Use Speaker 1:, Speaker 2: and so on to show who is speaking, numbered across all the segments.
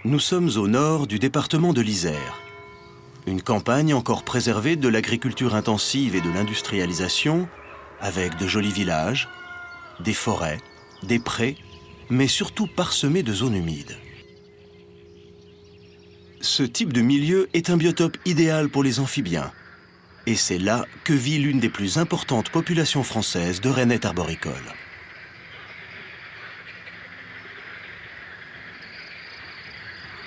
Speaker 1: Nous sommes au nord du département de l'Isère. Une campagne encore préservée de l'agriculture intensive et de l'industrialisation, avec de jolis villages, des forêts, des prés, mais surtout parsemés de zones humides. Ce type de milieu est un biotope idéal pour les amphibiens. Et c'est là que vit l'une des plus importantes populations françaises de rainettes arboricoles.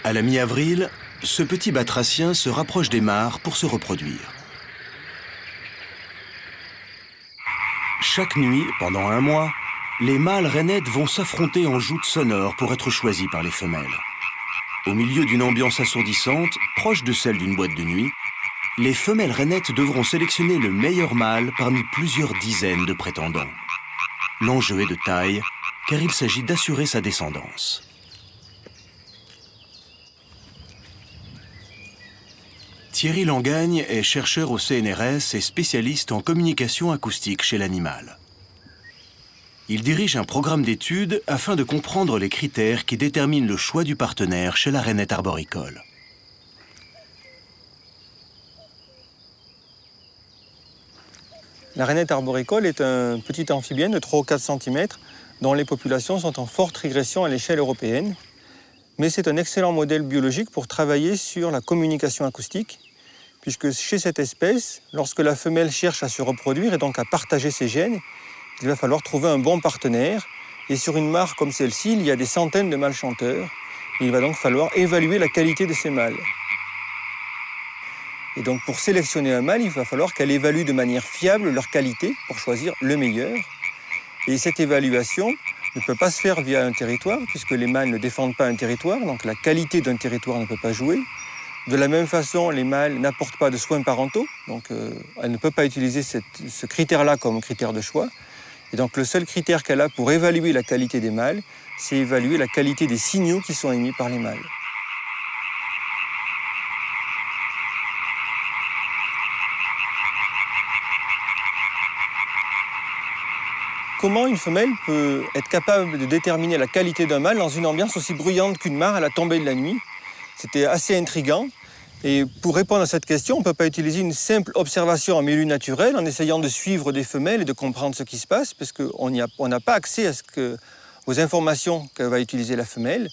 Speaker 1: À la mi-avril, ce petit batracien se rapproche des mares pour se reproduire. Chaque nuit, pendant un mois, les mâles rainettes vont s'affronter en joutes sonores pour être choisis par les femelles. Au milieu d'une ambiance assourdissante, proche de celle d'une boîte de nuit, les femelles rainettes devront sélectionner le meilleur mâle parmi plusieurs dizaines de prétendants. L'enjeu est de taille, car il s'agit d'assurer sa descendance. Thierry Langagne est chercheur au CNRS et spécialiste en communication acoustique chez l'animal. Il dirige un programme d'études afin de comprendre les critères qui déterminent le choix du partenaire chez la rainette arboricole.
Speaker 2: La rainette arboricole est un petit amphibien de 3 ou 4 cm dont les populations sont en forte régression à l'échelle européenne. Mais c'est un excellent modèle biologique pour travailler sur la communication acoustique, puisque chez cette espèce, lorsque la femelle cherche à se reproduire et donc à partager ses gènes, il va falloir trouver un bon partenaire. Et sur une mare comme celle-ci, il y a des centaines de mâles chanteurs. Il va donc falloir évaluer la qualité de ces mâles. Et donc pour sélectionner un mâle, il va falloir qu'elle évalue de manière fiable leur qualité pour choisir le meilleur. Et cette évaluation ne peut pas se faire via un territoire, puisque les mâles ne défendent pas un territoire, donc la qualité d'un territoire ne peut pas jouer. De la même façon, les mâles n'apportent pas de soins parentaux, donc elle ne peut pas utiliser ce critère-là comme critère de choix. Et donc le seul critère qu'elle a pour évaluer la qualité des mâles, c'est évaluer la qualité des signaux qui sont émis par les mâles. Comment une femelle peut être capable de déterminer la qualité d'un mâle dans une ambiance aussi bruyante qu'une mare à la tombée de la nuit? C'était assez intriguant. Et pour répondre à cette question, on ne peut pas utiliser une simple observation en milieu naturel en essayant de suivre des femelles et de comprendre ce qui se passe, parce qu'on n'a pas accès aux informations que va utiliser la femelle.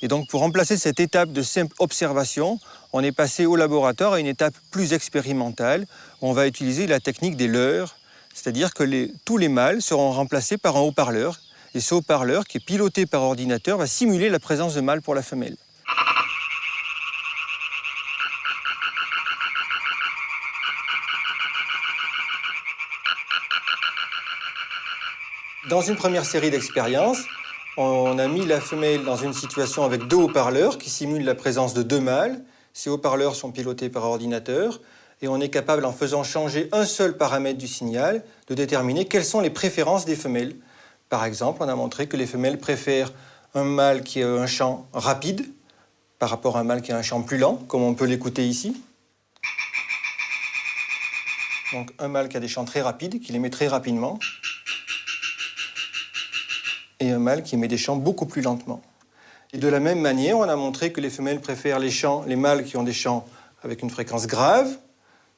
Speaker 2: Et donc pour remplacer cette étape de simple observation, on est passé au laboratoire à une étape plus expérimentale, où on va utiliser la technique des leurres, c'est-à-dire que tous les mâles seront remplacés par un haut-parleur. Et ce haut-parleur, qui est piloté par ordinateur, va simuler la présence de mâles pour la femelle. Dans une première série d'expériences, on a mis la femelle dans une situation avec 2 haut-parleurs qui simulent la présence de 2 mâles. Ces haut-parleurs sont pilotés par ordinateur et on est capable, en faisant changer un seul paramètre du signal, de déterminer quelles sont les préférences des femelles. Par exemple, on a montré que les femelles préfèrent un mâle qui a un chant rapide par rapport à un mâle qui a un chant plus lent, comme on peut l'écouter ici. Donc un mâle qui a des chants très rapides, qui les met très rapidement, et un mâle qui émet des chants beaucoup plus lentement. Et de la même manière, on a montré que les femelles préfèrent les mâles qui ont des chants avec une fréquence grave,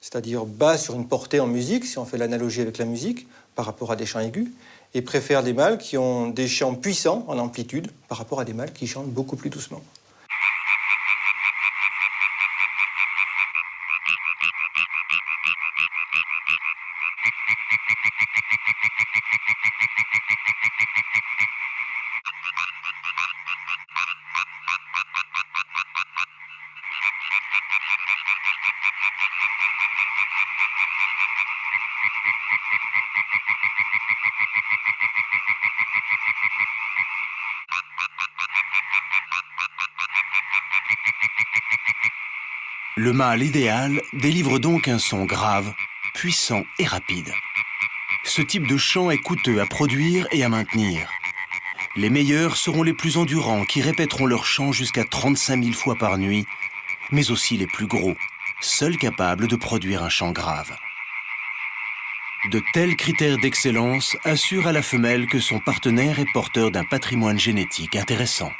Speaker 2: c'est-à-dire bas sur une portée en musique, si on fait l'analogie avec la musique, par rapport à des chants aigus, et préfèrent des mâles qui ont des chants puissants en amplitude, par rapport à des mâles qui chantent beaucoup plus doucement.
Speaker 1: Le mâle idéal délivre donc un son grave, puissant et rapide. Ce type de chant est coûteux à produire et à maintenir. Les meilleurs seront les plus endurants qui répéteront leur chant jusqu'à 35 000 fois par nuit, mais aussi les plus gros, seuls capables de produire un chant grave. De tels critères d'excellence assurent à la femelle que son partenaire est porteur d'un patrimoine génétique intéressant.